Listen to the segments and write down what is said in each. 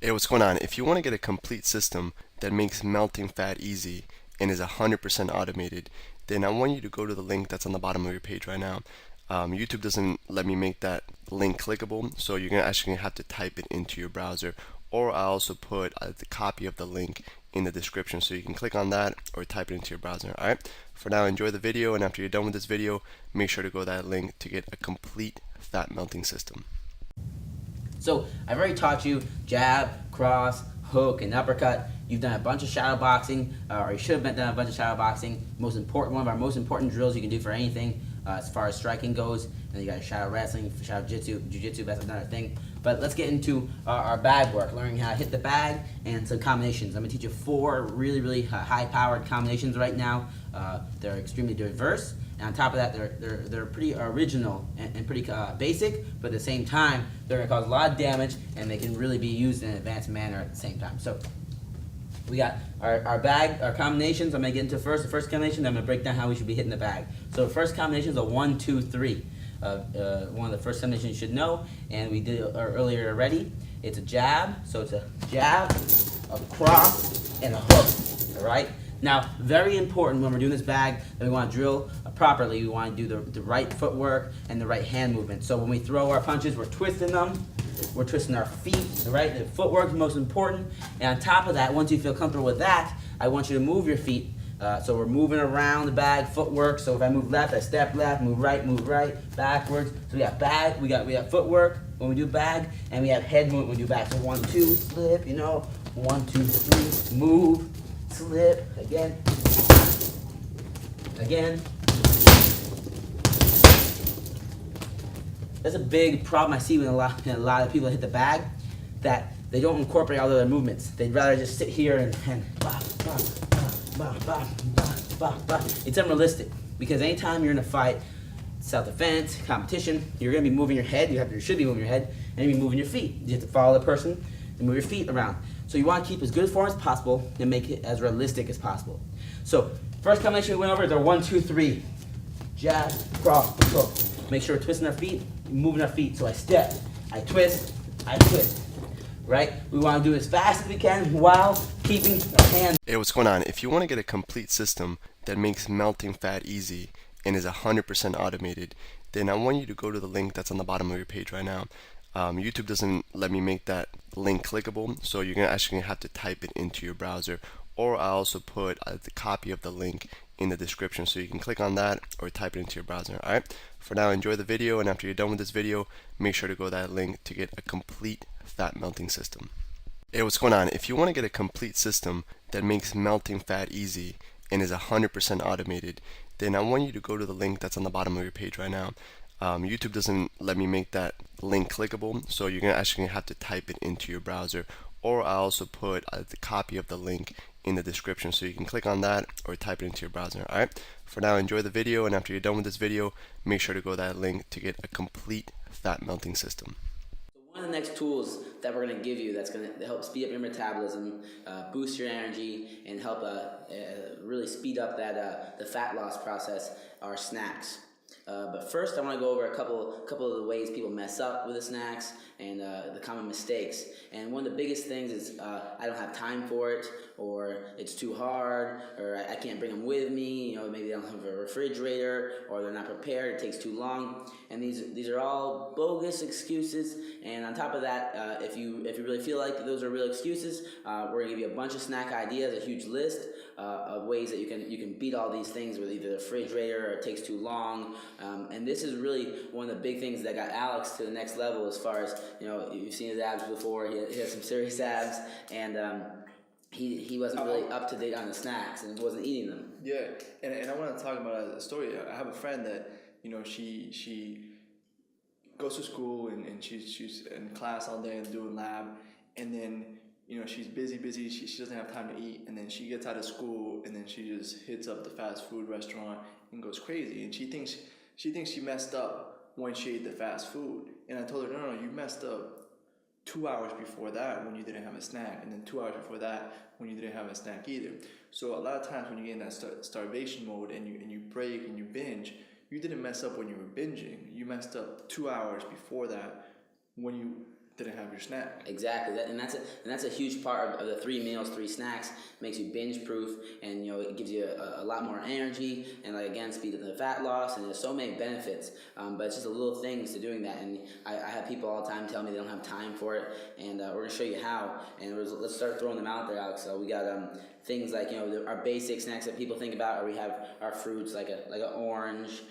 Hey, what's going on? If you want to get a complete system that makes melting fat easy and is 100% automated, then I want you to go to the link that's on the bottom of your page right now. YouTube doesn't let me make that link clickable, so you're actually gonna have to type it into your browser, or I also put the copy of the link in the description, so you can click on that or type it into your browser. All right. For now, enjoy the video, and after you're done with this video, make sure to go to that link to get a complete fat melting system. So I've already taught you jab, cross, hook, and uppercut. You've done a bunch of shadow boxing, or you should have done a bunch of shadow boxing. One of our most important drills you can do for anything as far as striking goes. And you got shadow wrestling, shadow jiu-jitsu, that's another thing. But let's get into our bag work, learning how to hit the bag and some combinations. I'm gonna teach you 4 really high-powered combinations right now. They're extremely diverse. And on top of that, they're pretty original and pretty basic, but at the same time, they're going to cause a lot of damage, and they can really be used in an advanced manner at the same time. So we got our combinations. I'm going to get into the first combination. I'm going to break down how we should be hitting the bag. So the first combination is a 1, 2, 3. One of the first combinations you should know, and we did it earlier already. It's a jab, so it's a jab, a cross, and a hook. All right. Now, very important when we're doing this bag that we want to drill properly. We want to do the right footwork and the right hand movement. So when we throw our punches, we're twisting them. We're twisting our feet, right? The footwork is most important. And on top of that, once you feel comfortable with that, I want you to move your feet. So we're moving around the bag, footwork. So if I move left, I step left, move right, backwards. So we got bag, we got footwork when we do bag, and we have head movement when we do bag. So 1, 2, slip, 1, 2, 3, move, slip, again. That's a big problem I see with a lot of people that hit the bag, that they don't incorporate all of their movements. They'd rather just sit here and bah, bah, bah, bah, bah, bah, bah, bah. It's unrealistic, because anytime you're in a fight, self-defense, competition, you're going to be moving your head. You should be moving your head, and you're moving your feet. You have to follow the person and move your feet around. So you want to keep as good a form as possible and make it as realistic as possible. So first combination we went over is our 1, 2, 3. Jab, cross, hook. Make sure we're twisting our feet, moving our feet. So I step, I twist, right? We want to do it as fast as we can while keeping our hands. Hey, what's going on? If you want to get a complete system that makes melting fat easy and is 100% automated, then I want you to go to the link that's on the bottom of your page right now. YouTube doesn't let me make that link clickable, so you're actually gonna have to type it into your browser, or I also put the copy of the link in the description, so you can click on that or type it into your browser. All right. For now, enjoy the video, and after you're done with this video, make sure to go to that link to get a complete fat melting system. Hey, what's going on? If you want to get a complete system that makes melting fat easy and is 100% automated, then I want you to go to the link that's on the bottom of your page right now. YouTube doesn't let me make that link clickable, so you're actually gonna have to type it into your browser, or I also put the copy of the link in the description, so you can click on that or type it into your browser. All right. For now, enjoy the video, and after you're done with this video, make sure to go to that link to get a complete fat melting system. One of the next tools that we're going to give you that's going to help speed up your metabolism, boost your energy, and help really speed up the fat loss process are snacks. But first, I want to go over a couple of the ways people mess up with the snacks and the common mistakes. And one of the biggest things is I don't have time for it, or it's too hard, or I can't bring them with me. Maybe they don't have a refrigerator, or they're not prepared. It takes too long. And these are all bogus excuses. And on top of that, if you really feel like those are real excuses, we're gonna give you a bunch of snack ideas, a huge list of ways that you can beat all these things with either the refrigerator or it takes too long. And this is really one of the big things that got Alex to the next level as far as, you've seen his abs before. He has some serious abs, and he wasn't really up to date on the snacks and wasn't eating them. Yeah, and I want to talk about a story. I have a friend that, she goes to school and she's in class all day and doing lab, and then she's busy. She doesn't have time to eat, and then she gets out of school and then she just hits up the fast food restaurant and goes crazy, and she thinks she messed up when she ate the fast food. And I told her, no, you messed up 2 hours before that when you didn't have a snack, and then 2 hours before that when you didn't have a snack either. So a lot of times when you get in that starvation mode and you break and you binge, you didn't mess up when you were binging. You messed up 2 hours before that when you didn't have your snack. Exactly, and that's a huge part of the 3 meals, 3 snacks. Makes you binge proof, and it gives you a lot more energy, and like again, speed of the fat loss, and there's so many benefits. But it's just a little things to doing that, and I have people all the time tell me they don't have time for it, and we're gonna show you how. And let's start throwing them out there, Alex. So we got things like our basic snacks that people think about, or we have our fruits like an orange.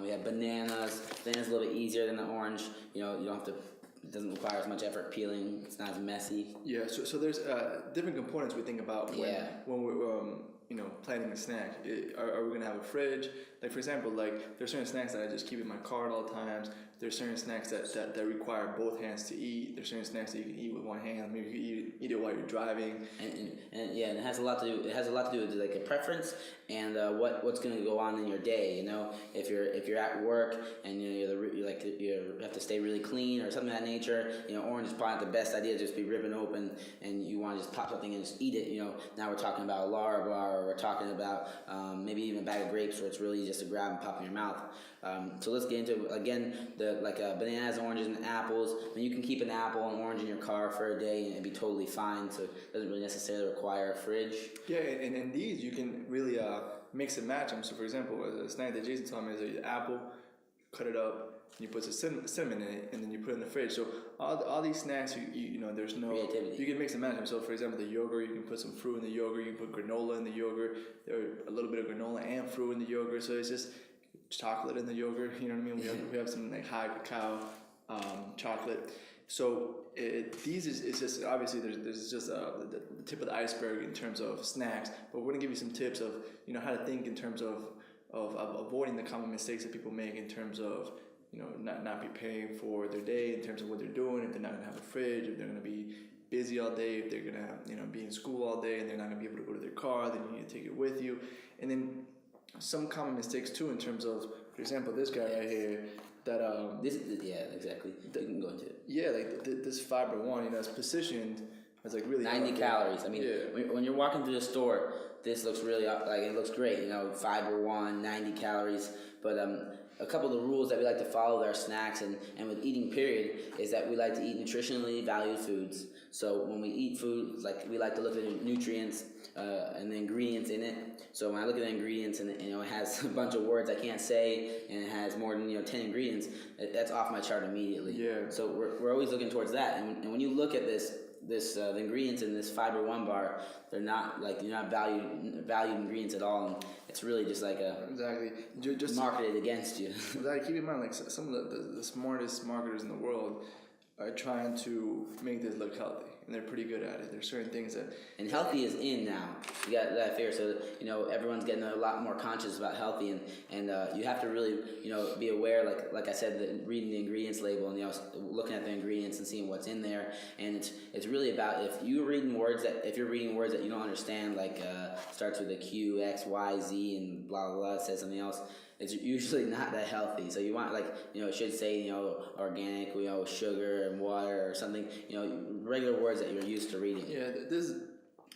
We have bananas. Bananas a little bit easier than the orange. You don't have to. It doesn't require as much effort peeling. It's not as messy. Yeah, so there's different components we think about when we're planning a snack. Are we gonna have a fridge? Like for example, like there's certain snacks that I just keep in my car at all times. There's certain snacks that require both hands to eat. There's certain snacks that you can eat with one hand. Maybe you can eat it while you're driving. And it has a lot to do. It has a lot to do with like a preference and what's going to go on in your day. If you're at work and you have to stay really clean or something of that nature. Orange is probably not the best idea to just be ripping open and you want to just pop something and just eat it. Now we're talking about a Lara bar, or we're talking about maybe even a bag of grapes where it's really just to grab and pop in your mouth. So let's get into it. Again, bananas, oranges, and apples. I mean, you can keep an apple and orange in your car for a day and it'd be totally fine. So it doesn't really necessarily require a fridge. Yeah, and these you can really mix and match them. So for example, a snack that Jason told me is an apple, cut it up, and you put some cinnamon in it, and then you put it in the fridge. So all these snacks, there's no creativity. You can mix and match them. So for example, the yogurt, you can put some fruit in the yogurt. You can put granola in the yogurt. There are a little bit of granola and fruit in the yogurt. So it's just chocolate in the yogurt. You know what I mean? We have some like high cacao chocolate. So these is just obviously there's just the tip of the iceberg in terms of snacks. But we're gonna give you some tips of how to think in terms of avoiding the common mistakes that people make in terms of not preparing for their day, in terms of what they're doing, if they're not gonna have a fridge, if they're gonna be busy all day, if they're gonna be in school all day and they're not gonna be able to go to their car, then you need to take it with you. And then some common mistakes too in terms of, for example, this guy right here that exactly. You can go into it. Yeah, like this Fiber One, it's positioned as like really 90 calories. I mean, when you're walking through the store, this looks really it looks great. Fiber One, 90 calories, but a couple of the rules that we like to follow with our snacks and with eating period is that we like to eat nutritionally valued foods. So when we eat food, we like to look at the nutrients and the ingredients in it. So when I look at the ingredients and it has a bunch of words I can't say and it has more than 10 ingredients, that's off my chart immediately. Yeah. So we're always looking towards that. And when you look at the ingredients in this Fiber One bar, they're not valued ingredients at all, and it's really just like exactly just marketed against you. Exactly. Keep in mind, like some of the smartest marketers in the world are trying to make this look healthy, and they're pretty good at it. There's certain things that and healthy is in now. You got that fear, so everyone's getting a lot more conscious about healthy, and you have to really be aware, like I said, reading the ingredients label and looking at the ingredients and seeing what's in there. And it's really about if you're reading words that you don't understand, like starts with a Q, X, Y, Z, and blah blah blah. It says something else. It's usually not that healthy. So you want it should say organic, sugar and water or something. Regular words that you're used to reading. Yeah, this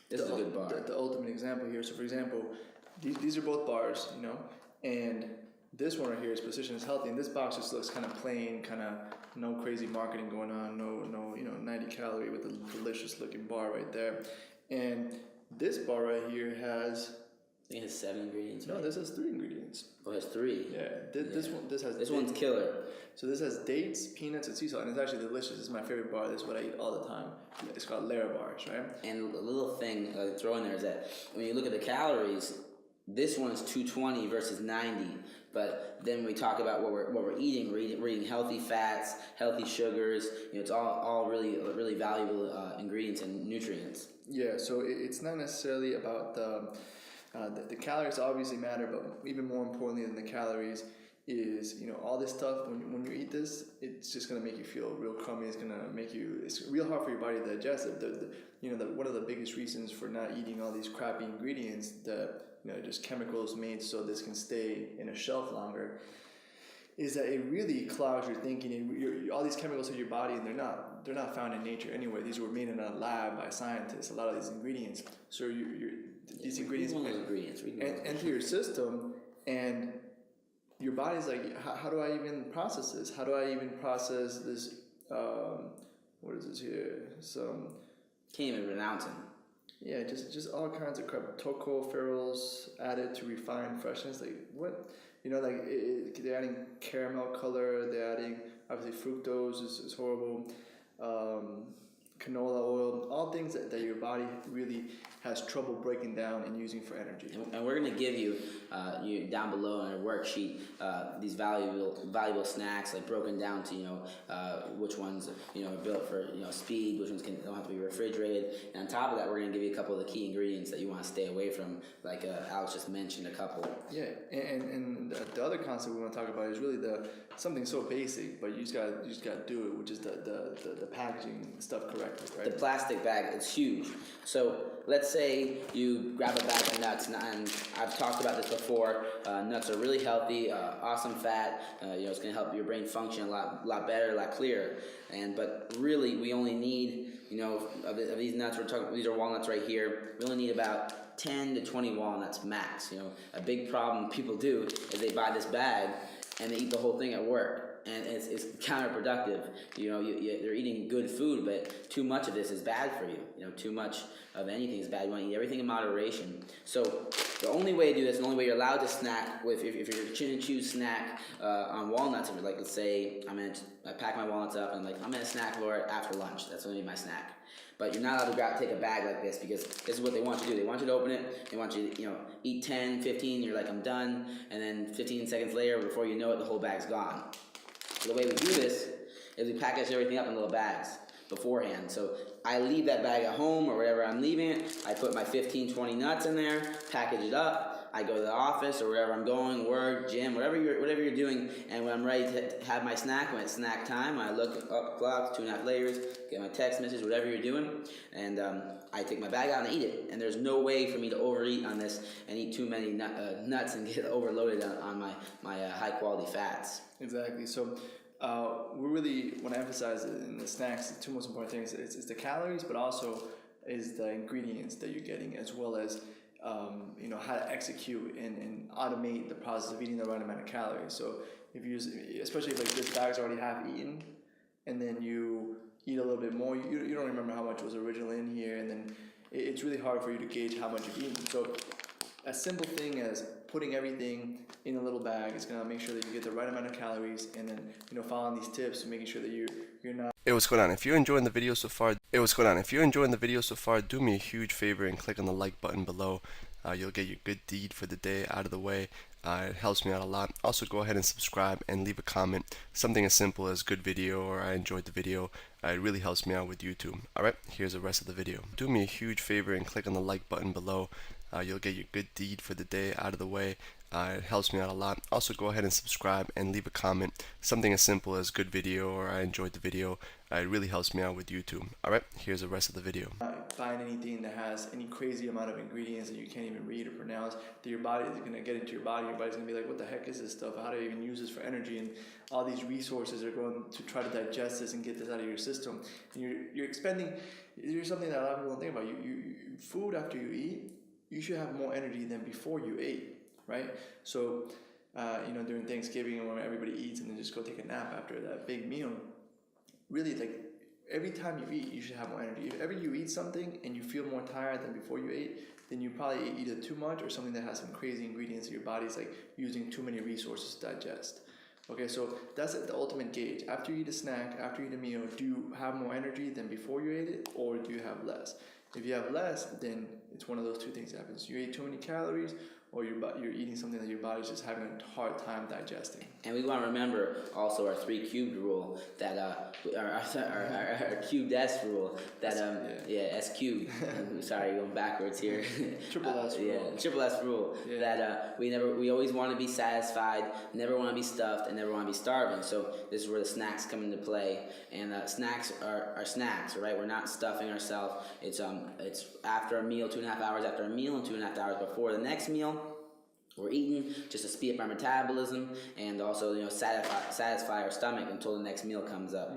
is a good bar. The ultimate example here. So for example, these are both bars, and this one right here is positioned as healthy, and this box just looks kind of plain, kind of no crazy marketing going on, no 90 calorie with a delicious looking bar right there, and this bar right here has. I think it has 7 ingredients. No, right? This has 3 ingredients. Oh, it has 3. Yeah, this one's killer. So this has dates, peanuts, and sea salt, and it's actually delicious. It's my favorite bar. This is what I eat all the time. It's called Lara bars, right? And a little thing I throw in there is that when you look at the calories, this one's 220 versus 90. But then we talk about what we're eating. We're eating healthy fats, healthy sugars. It's all really really valuable ingredients and nutrients. Yeah. So it's not necessarily about the calories obviously matter, but even more importantly than the calories is all this stuff. When you eat this, it's just gonna make you feel real crummy. It's gonna make it's real hard for your body to digest it. One of the biggest reasons for not eating all these crappy ingredients that just chemicals made so this can stay in a shelf longer is that it really clouds your thinking. And all these chemicals in your body, and they're not found in nature anyway. These were made in a lab by scientists. A lot of these ingredients. So these ingredients enter your system, and your body's like, how do I even process this? How do I even process this what is this here? Some, Can't even pronounce them. yeah, just all kinds of crap. Tocopherols added to refine freshness. Like what? You know, like they're adding caramel color. They're adding obviously fructose is horrible. Canola oil, all things that your body really has trouble breaking down and using for energy. And we're going to give you, you down below in our worksheet, these valuable snacks, like broken down to which ones are built for speed, which ones don't have to be refrigerated. And on top of that, we're going to give you a couple of the key ingredients that you want to stay away from, like Alex just mentioned a couple. Yeah, and the other concept we want to talk about is really something so basic, but you just gotta do it, which is the packaging stuff correctly, right? The plastic bag, it's huge. So let's say you grab a bag of nuts, and I've talked about this before. Nuts are really healthy, awesome fat. It's going to help your brain function a lot better, a lot clearer. But really, we only need of these nuts. These are walnuts right here. We only need about 10 to 20 walnuts max. A big problem people do is they buy this bag and they eat the whole thing at work, and it's counterproductive. They're eating good food, but too much of this is bad for you. Too much of anything is bad. You want to eat everything in moderation. So the only way to do this, the only way you're allowed to snack with, if you're going to choose snack on walnuts, like let's say I pack my walnuts up and I'm gonna snack for it after lunch. That's gonna be my snack. But you're not allowed to take a bag like this, because this is what they want you to do. They want you to open it. They want you to, eat 10, 15. You're like, I'm done. And then 15 seconds later, before you know it, the whole bag's gone. So the way we do this is we package everything up in little bags beforehand. So I leave that bag at home or wherever I'm leaving it. I put my 15, 20 nuts in there, package it up. I go to the office or wherever I'm going, work, gym, whatever you're doing, and when I'm ready to have my snack, when it's snack time, I look up the clock, 2.5 layers, get my text message, whatever you're doing, and I take my bag out and eat it. And there's no way for me to overeat on this and eat too many nuts and get overloaded on my high quality fats. Exactly. So we really want to emphasize in the snacks, the two most important things is the calories, but also is the ingredients that you're getting, as well as how to execute and automate the process of eating the right amount of calories. So especially if this bag's already half eaten, and then you eat a little bit more, you don't remember how much was originally in here, and then it's really hard for you to gauge how much you've eaten. So a simple thing as putting everything in a little bag is going to make sure that you get the right amount of calories, and then following these tips and making sure that you're not. Hey, what's going on? If you're enjoying the video so far, do me a huge favor and click on the like button below. You'll get your good deed for the day out of the way. It helps me out a lot. Also, go ahead and subscribe and leave a comment. Something as simple as good video or I enjoyed the video. It really helps me out with YouTube. Alright, here's the rest of the video. Do me a huge favor and click on the like button below. You'll get your good deed for the day out of the way. It helps me out a lot. Also, go ahead and subscribe and leave a comment. Something as simple as good video or I enjoyed the video. It really helps me out with YouTube. Alright, here's the rest of the video. Find anything that has any crazy amount of ingredients that you can't even read or pronounce, that your body is going to get into your body. Your body's going to be like, what the heck is this stuff? How do I even use this for energy? And all these resources are going to try to digest this and get this out of your system. And you're expending, here's something that a lot of people don't think about. Food after you eat, you should have more energy than before you ate, right? So, during Thanksgiving when everybody eats and then just go take a nap after that big meal, really, every time you eat, you should have more energy. If ever you eat something and you feel more tired than before you ate, then you probably ate either too much or something that has some crazy ingredients that your body's using too many resources to digest. Okay, so that's the ultimate gauge. After you eat a snack, after you eat a meal, do you have more energy than before you ate it, or do you have less? If you have less, then it's one of those two things that happens. You ate too many calories, or you're eating something that your body's just having a hard time digesting. And we want to remember also our 3 cubed rule, that our cubed S rule, that S cubed. Sorry, going backwards here. Triple S rule. Triple S rule. Yeah. That we always want to be satisfied, never want to be stuffed, and never want to be starving. So this is where the snacks come into play. And snacks are snacks, right? We're not stuffing ourselves. It's after a meal, 2.5 hours after a meal, and 2.5 hours before the next meal. We're eating just to speed up our metabolism and also satisfy our stomach until the next meal comes up.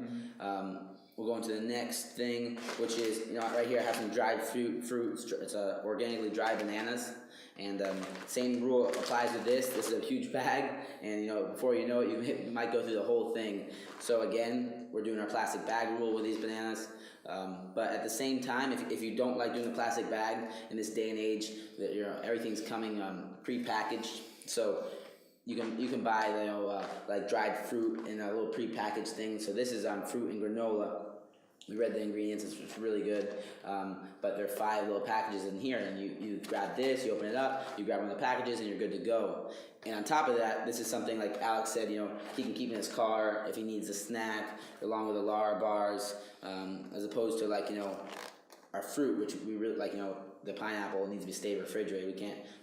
we'll go into the next thing, which is, right here I have some dried fruit. It's organically dried bananas. And same rule applies with this. This is a huge bag, and before you know it, you might go through the whole thing. So again, we're doing our plastic bag rule with these bananas. But at the same time, if you don't like doing the plastic bag in this day and age, that everything's coming pre-packaged. So you can buy like dried fruit in a little pre-packaged thing. So this is fruit and granola. We read the ingredients, it's really good, but there are 5 little packages in here, and you grab this, you open it up, you grab one of the packages, and you're good to go. And on top of that, this is something like Alex said, he can keep in his car if he needs a snack, along with the Lara bars, as opposed to our fruit, which we really like, the pineapple needs to be stay refrigerated.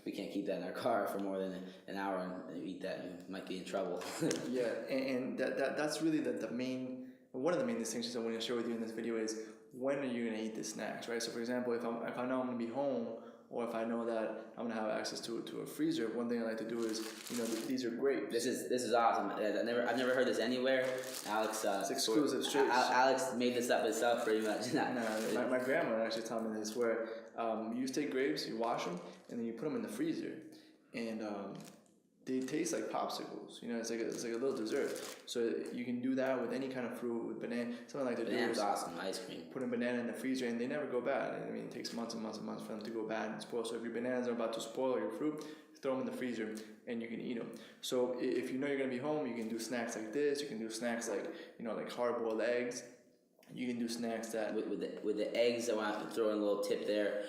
We can't keep that in our car for more than an hour and eat that, you might be in trouble. Yeah, and that's really the main. One of the main distinctions I want to share with you in this video is when are you going to eat the snacks, right? So for example, if I know I'm going to be home, or if I know that I'm going to have access to a freezer, one thing I like to do is, these are grapes. This is awesome. I've never heard this anywhere. Alex, it's exclusive. Alex made this up himself, pretty much. No, my grandma actually taught me this, where you take grapes, you wash them, and then you put them in the freezer, and they taste like popsicles. It's like a little dessert. So you can do that with any kind of fruit, with banana. Something like to do is awesome. Ice cream. Put a banana in the freezer, and they never go bad. I mean, it takes months and months and months for them to go bad and spoil. So if your bananas are about to spoil, or your fruit, throw them in the freezer, and you can eat them. So if you're gonna be home, you can do snacks like this. You can do snacks like like hard-boiled eggs. You can do snacks that with the eggs. I want to throw in a little tip there.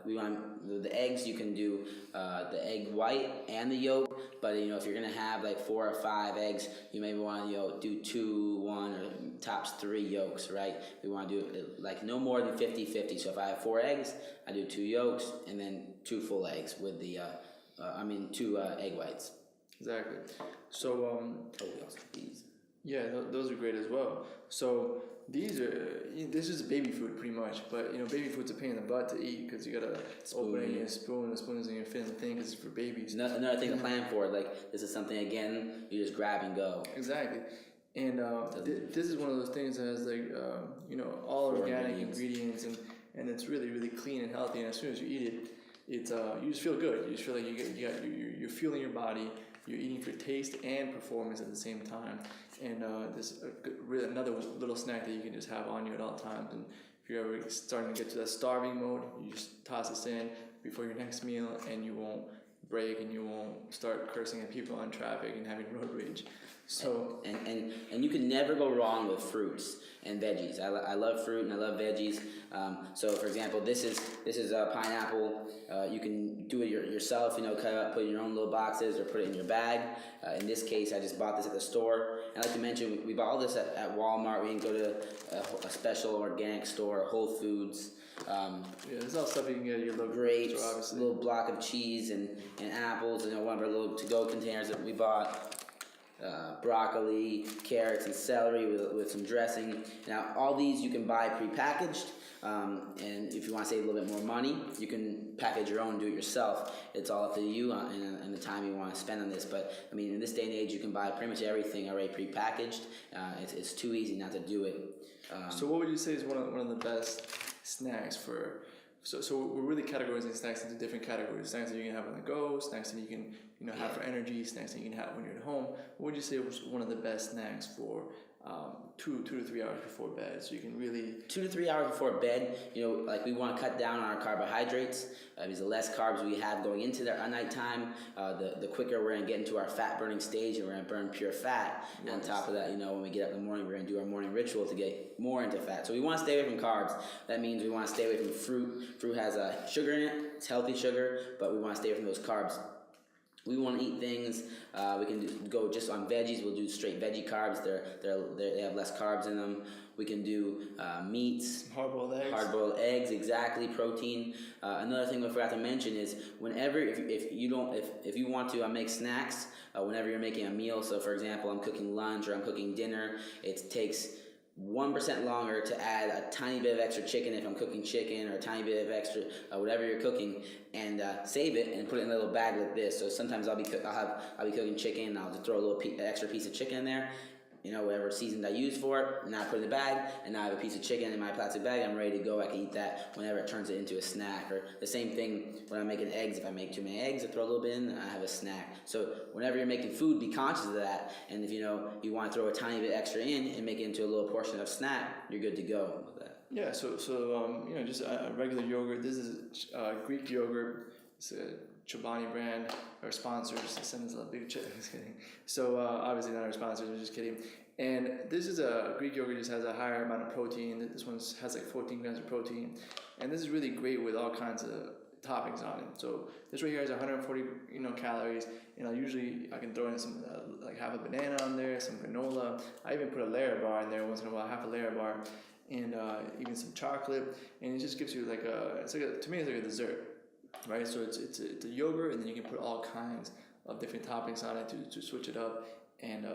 The eggs. You can do the egg white and the yolk. But if you're gonna have like 4 or 5 eggs, you maybe want to do 2, 1, or tops 3 yolks. Right? We want to do it like no more than 50-50. So if I have 4 eggs, I do 2 yolks and then 2 full eggs with the 2 egg whites. Exactly. So these. Yeah, those are great as well. So this is baby food pretty much, but baby food's a pain in the butt to eat because you gotta open it in your spoon. The spoon isn't gonna fit in the thing because it's for babies. Another thing to plan for, like this is something again you just grab and go. Exactly, and this is one of those things that has like all organic ingredients and it's really really clean and healthy. And as soon as you eat it, it's you just feel good. You just feel like you're fueling your body. You're eating for taste and performance at the same time, and this really another little snack that you can just have on you at all times. And if you're ever starting to get to that starving mode, you just toss this in before your next meal, and you won't break and you won't start cursing at people on traffic and having road rage. So and you can never go wrong with fruits and veggies. I love fruit and I love veggies. So for example, this is a pineapple. You can do it yourself. Cut it up, put it in your own little boxes, or put it in your bag. In this case, I just bought this at the store. And I'd like to mention we bought all this at Walmart. We didn't go to a special organic store, Whole Foods. There's all stuff you can get at your local grapes, store, obviously. A little block of cheese and apples. One of our little to-go containers that we bought. Broccoli, carrots, and celery with some dressing. Now, all these you can buy prepackaged, and if you want to save a little bit more money, you can package your own and do it yourself. It's all up to you and the time you want to spend on this. But, I mean, in this day and age, you can buy pretty much everything already prepackaged. It's too easy not to do it. So what would you say is one of the best snacks for... So we're really categorizing snacks into different categories. Snacks that you can have on the go, snacks that you can have for energy, snacks that you can have when you're at home. What would you say was one of the best snacks for 2 to 3 hours before bed? So you can really 2 to 3 hours before bed. Like we want to cut down on our carbohydrates because the less carbs we have going into our nighttime, the quicker we're gonna get into our fat burning stage, and we're gonna burn pure fat. And on top of that, when we get up in the morning, we're gonna do our morning ritual to get more into fat. So we want to stay away from carbs. That means we want to stay away from fruit. Fruit has sugar in it. It's healthy sugar, but we want to stay away from those carbs. We want to eat things. We can go just on veggies. We'll do straight veggie carbs. They have less carbs in them. We can do meats. Hard-boiled eggs, exactly. Protein. Another thing we forgot to mention is whenever if you want to make snacks, whenever you're making a meal. So for example, I'm cooking lunch or I'm cooking dinner. It takes 1% longer to add a tiny bit of extra chicken if I'm cooking chicken, or a tiny bit of extra whatever you're cooking, and save it and put it in a little bag like this. So sometimes I'll be cooking chicken, and I'll just throw a little extra piece of chicken in there. whatever seasoned I use for it, and now I put it in the bag, and now I have a piece of chicken in my plastic bag. I'm ready to go. I can eat that whenever it turns it into a snack. Or the same thing when I'm making eggs. If I make too many eggs, I throw a little bit in, and I have a snack. So whenever you're making food, be conscious of that. And if you want to throw a tiny bit extra in and make it into a little portion of snack, you're good to go with that. Yeah, so just a regular yogurt. This is Greek yogurt. It's a Chobani brand. Our sponsors send us a big check. Just kidding. So obviously not our sponsors. I'm just kidding. And this is a Greek yogurt. Just has a higher amount of protein. This one has like 14 grams of protein, and this is really great with all kinds of toppings on it. So this right here has 140 calories, and I can throw in some like half a banana on there, some granola. I even put a layer bar in there once in a while, half a layer bar, and even some chocolate, and it just gives you to me it's like a dessert. Right, so it's a yogurt, and then you can put all kinds of different toppings on it to switch it up and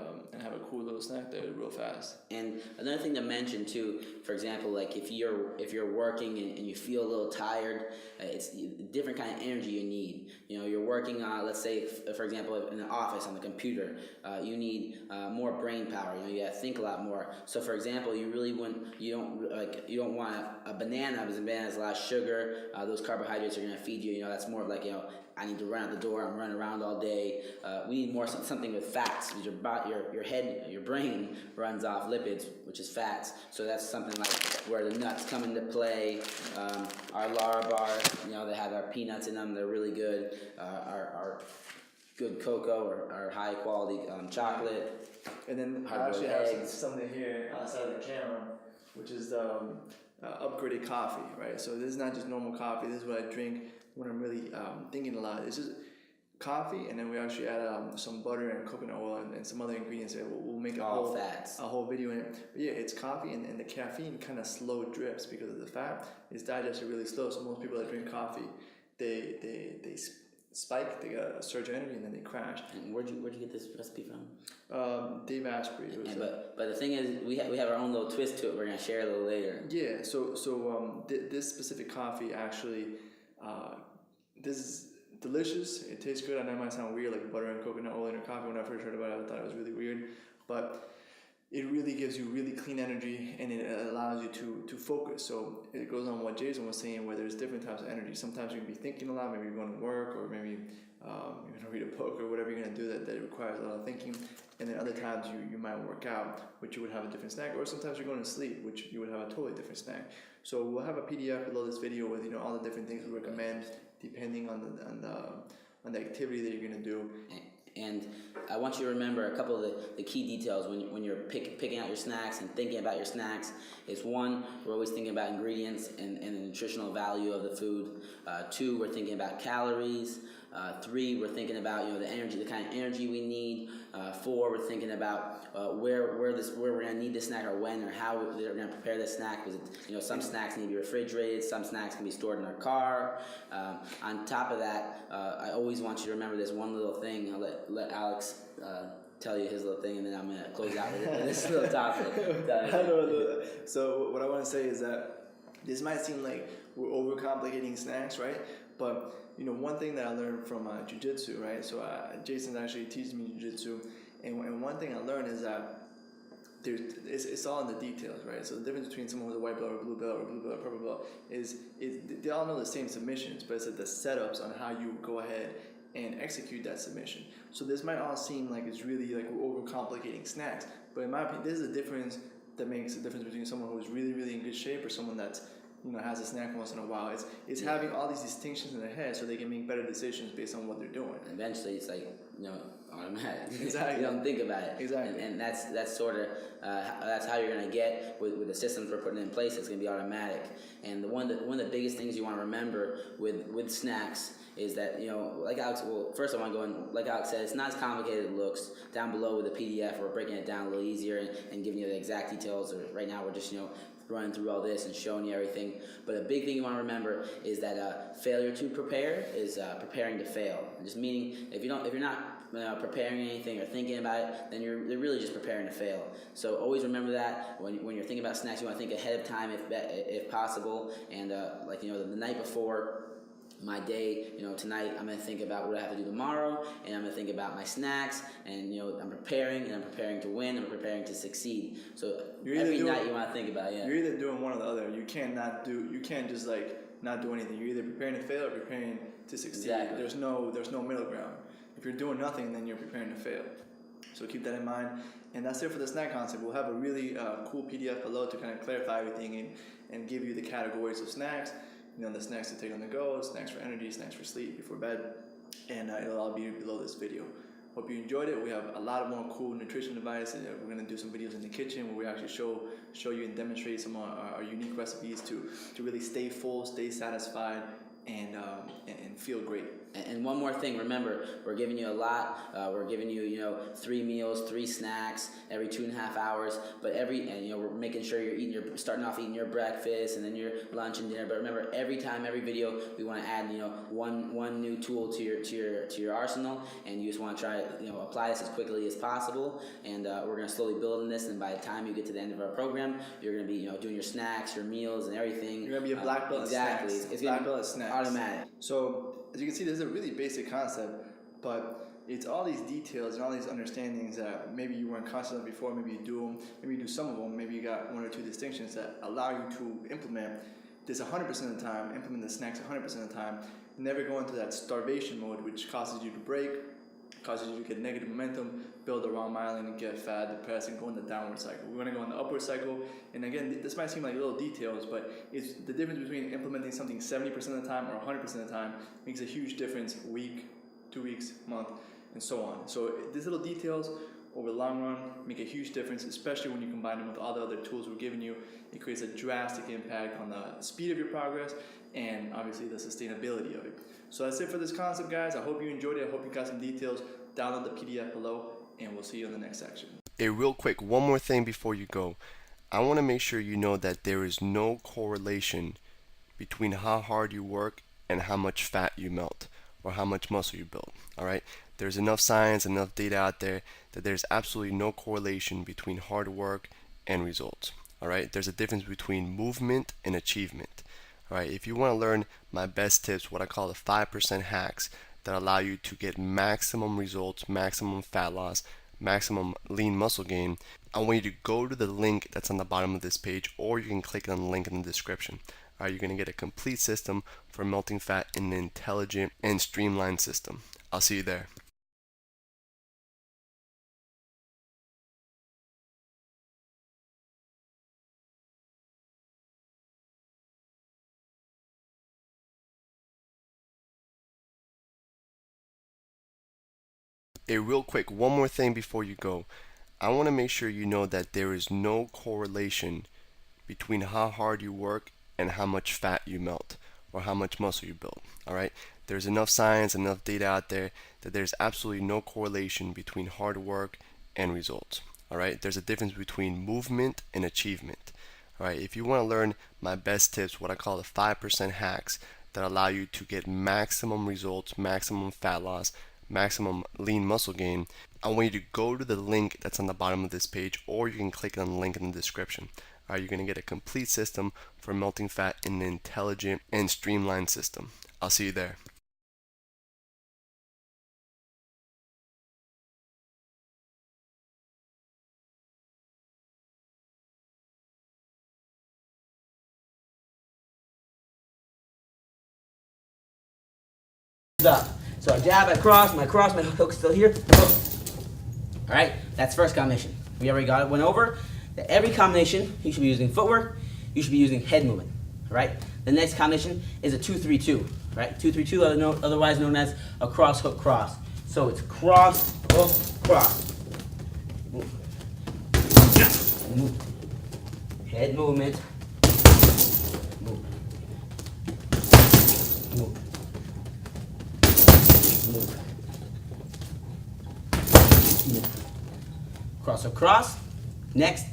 have a cool little snack there real fast. And another thing to mention too, for example, like if you're working and you feel a little tired, it's a different kind of energy you need. You're working on, let's say, for example, in the office on the computer, you need more brain power. You got to think a lot more. So, for example, you don't want a banana because a banana has a lot of sugar. Those carbohydrates are going to feed you. That's more of like I need to run out the door. I'm running around all day. We need more something with fats. Your brain runs off lipids, which is fats. So that's something like where the nuts come into play. Our Lara bar, they have our peanuts in them. They're really good. Our good cocoa or our high quality chocolate. And then I actually have something here outside of the camera, which is the upgraded coffee, right? So this is not just normal coffee. This is what I drink when I'm really thinking a lot. It's just coffee, and then we actually add some butter and coconut oil and some other ingredients there. We'll make a whole video in it. But yeah, it's coffee, and the caffeine kind of slow drips because of the fat. It's digested really slow. So most people that drink coffee, they spike, they got a surge of energy, and then they crash. And where'd you get this recipe from? Dave Asprey. But the thing is, we have our own little twist to it. We're gonna share a little later. Yeah. So this specific coffee actually, this is delicious. It tastes good. I know it might sound weird, like butter and coconut oil in your coffee. When I first heard about it, I thought it was really weird, but it really gives you really clean energy, and it allows you to focus. So it goes on what Jason was saying, where there's different types of energy. Sometimes you're going to be thinking a lot, maybe you're going to work, or maybe you're going to read a book, or whatever you're going to do that requires a lot of thinking. And then other times you might work out, which you would have a different snack, or sometimes you're going to sleep, which you would have a totally different snack. So we'll have a PDF below this video with all the different things we recommend depending on the activity that you're going to do. And I want you to remember a couple of the key details when you're picking out your snacks and thinking about your snacks. Is one, we're always thinking about ingredients and the nutritional value of the food. Two, we're thinking about calories. Three, we're thinking about the energy, the kind of energy we need. Four, we're thinking about where we're going to need this snack, or when, or how we're going to prepare this snack. Because some snacks need to be refrigerated, some snacks can be stored in our car. On top of that, I always want you to remember this one little thing. I'll let Alex tell you his little thing, and then I'm going to close out with this little topic. So what I want to say is that this might seem like we're overcomplicating snacks, right? But one thing that I learned from jiu-jitsu, right? So Jason actually teaches me jiu-jitsu, and one thing I learned is that it's all in the details, right? So the difference between someone with a white belt or blue belt or blue belt or purple belt is they all know the same submissions, but it's the setups on how you go ahead and execute that submission. So this might all seem like it's really like we're overcomplicating snacks, but in my opinion, this is the difference that makes the difference between someone who's really, really in good shape or someone that's has a snack once in a while. It's having all these distinctions in their head so they can make better decisions based on what they're doing. And eventually, it's like automatic. Exactly. You don't think about it. Exactly. And that's sort of that's how you're gonna get with the systems we're putting in place. It's gonna be automatic. And one of the biggest things you want to remember with snacks is that like Alex. Well, first I want to go in. Like Alex said, it's not as complicated as it looks. Down below with the PDF, we're breaking it down a little easier and giving you the exact details. Right now, we're just running through all this and showing you everything. But a big thing you want to remember is that failure to prepare is preparing to fail. Just meaning if you're not preparing anything or thinking about it, then you're really just preparing to fail. So always remember that when you're thinking about snacks, you want to think ahead of time if possible. And the night before, my day, tonight I'm going to think about what I have to do tomorrow, and I'm going to think about my snacks, and I'm preparing to win, I'm preparing to succeed. So every night you want to think about it. Yeah. You're either doing one or the other. You can't just like not do anything. You're either preparing to fail or preparing to succeed. Exactly. There's no middle ground. If you're doing nothing, then you're preparing to fail. So keep that in mind. And that's it for the snack concept. We'll have a really cool PDF below to kind of clarify everything and give you the categories of snacks. The snacks to take on the go, snacks for energy, snacks for sleep before bed, and it'll all be below this video. Hope you enjoyed it. We have a lot of more cool nutrition advice. We're going to do some videos in the kitchen where we actually show you and demonstrate some of our unique recipes to really stay full, stay satisfied, and feel great. And one more thing, remember, we're giving you a lot. We're giving you, 3 meals, 3 snacks every 2.5 hours. But we're making sure you're starting off eating your breakfast and then your lunch and dinner. But remember, every video, we want to add, one new tool to your arsenal, and you just want to try, apply this as quickly as possible. And we're going to slowly build on this. And by the time you get to the end of our program, you're going to be, doing your snacks, your meals, and everything. You're going to be a black belt. Exactly. It's black belt snacks. Automatic. So as you can see, this is a really basic concept, but it's all these details and all these understandings that maybe you weren't conscious of before. Maybe you do them, maybe you do some of them, maybe you got 1 or 2 distinctions that allow you to implement this 100% of the time, implement the snacks 100% of the time, never go into that starvation mode, which causes you to break, causes you to get negative momentum, build the wrong myelin, and get fat, depressed, and go in the downward cycle. We want to go in the upward cycle, and again, this might seem like little details, but it's the difference between implementing something 70% of the time or 100% of the time makes a huge difference week, 2 weeks, month, and so on. So these little details over the long run make a huge difference, especially when you combine them with all the other tools we're giving you. It creates a drastic impact on the speed of your progress and obviously the sustainability of it. So that's it for this concept, guys. I hope you enjoyed it. I hope you got some details. Download the PDF below, and we'll see you in the next section. Hey, real quick, one more thing before you go. I want to make sure you know that there is no correlation between how hard you work and how much fat you melt or how much muscle you build. All right? There's enough science, enough data out there that there's absolutely no correlation between hard work and results. All right? There's a difference between movement and achievement. All right? If you want to learn my best tips, what I call the 5% hacks that allow you to get maximum results, maximum fat loss, maximum lean muscle gain, I want you to go to the link that's on the bottom of this page, or you can click on the link in the description. All right, you're going to get a complete system for melting fat in an intelligent and streamlined system. I'll see you there. Hey, real quick, one more thing before you go. I want to make sure you know that there is no correlation between how hard you work and how much fat you melt or how much muscle you build. All right? There's enough science, enough data out there that there's absolutely no correlation between hard work and results. All right? There's a difference between movement and achievement. All right? If you want to learn my best tips, what I call the 5% hacks that allow you to get maximum results, maximum fat loss, maximum lean muscle gain, I want you to go to the link that's on the bottom of this page, or you can click on the link in the description. All right, you're going to get a complete system for melting fat in an intelligent and streamlined system. I'll see you there. Up. So I jab, I cross, my hook's still here. Hook. All right, that's first combination. We already went over that every combination you should be using footwork, you should be using head movement. All right. The next combination is a 2-3-2. Right, 2-3-2, otherwise known as a cross hook cross. So it's cross hook cross. Move. Move. Head movement. Move. Move. Move. Move. Cross across. Next,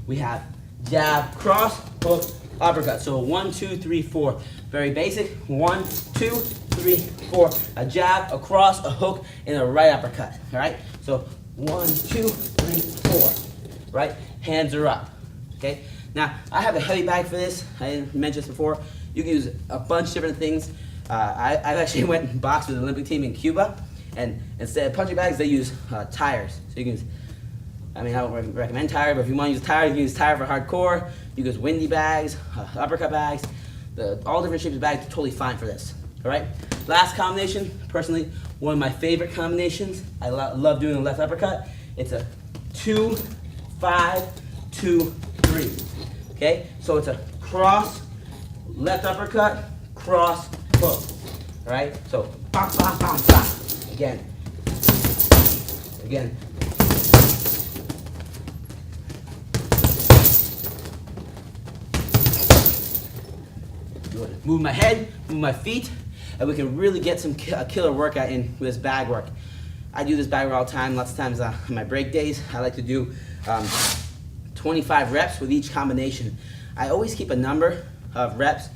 we have jab, cross, hook, uppercut. So 1, 2, 3, 4. Very basic. 1, 2, 3, 4. A jab, a cross, a hook, and a right uppercut. All right. So 1, 2, 3, 4. Right. Hands are up. Okay. Now I have a heavy bag for this. I didn't mention this before. You can use a bunch of different things. I've actually went and boxed with the Olympic team in Cuba, and instead of punching bags, they use tires. So you can use, I mean, I don't recommend tire, but if you want to use tire, you can use tire for hardcore. You can use windy bags, uppercut bags, all different shapes of bags are totally fine for this. All right. Last combination, personally, one of my favorite combinations. I love doing the left uppercut. It's a 2, 5, 2, 3. Okay. So it's a cross, left uppercut, cross, hook. All right. So bam, bam, bam, bam. Again. Again. Move my head, move my feet, and we can really get some killer workout in with this bag work. I do this bag work all the time. Lots of times on my break days, I like to do 25 reps with each combination. I always keep a number of reps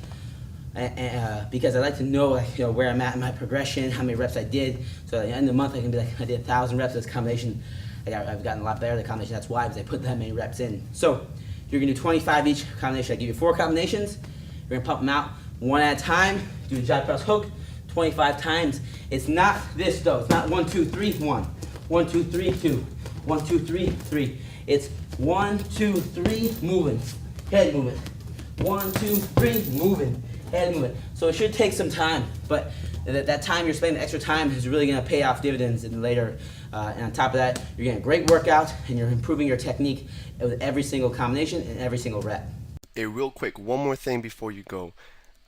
because I like to know, where I'm at in my progression, how many reps I did. So at the end of the month, I can be like, I did 1,000 reps of this combination. I've gotten a lot better at the combination. That's why, because I put that many reps in. So you're gonna do 25 each combination. I give you 4 combinations. You're gonna pump them out one at a time. Do the jab cross hook 25 times. It's not this though. It's not 1, 2, 3, 1. 1, 2, 3, 2. 1, 2, 3, 3. It's 1, 2, 3, moving. Head movement. 1, 2, 3, moving. Head movement. So it should take some time, but that time you're spending, extra time, is really gonna pay off dividends in later. And on top of that, you're getting a great workout and you're improving your technique with every single combination and every single rep. Hey, real quick, one more thing before you go.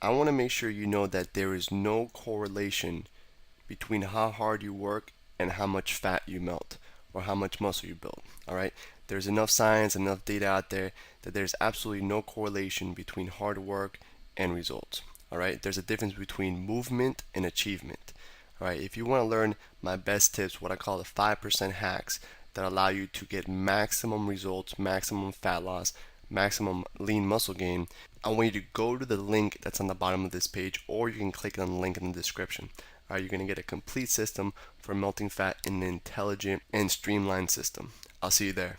I want to make sure you know that there is no correlation between how hard you work and how much fat you melt or how much muscle you build. All right? There's enough science, enough data out there that there's absolutely no correlation between hard work and results. All right? There's a difference between movement and achievement. All right? If you want to learn my best tips, what I call the 5% hacks that allow you to get maximum results, maximum fat loss, maximum lean muscle gain, I want you to go to the link that's on the bottom of this page, or you can click on the link in the description. All right, you're going to get a complete system for melting fat in an intelligent and streamlined system. I'll see you there.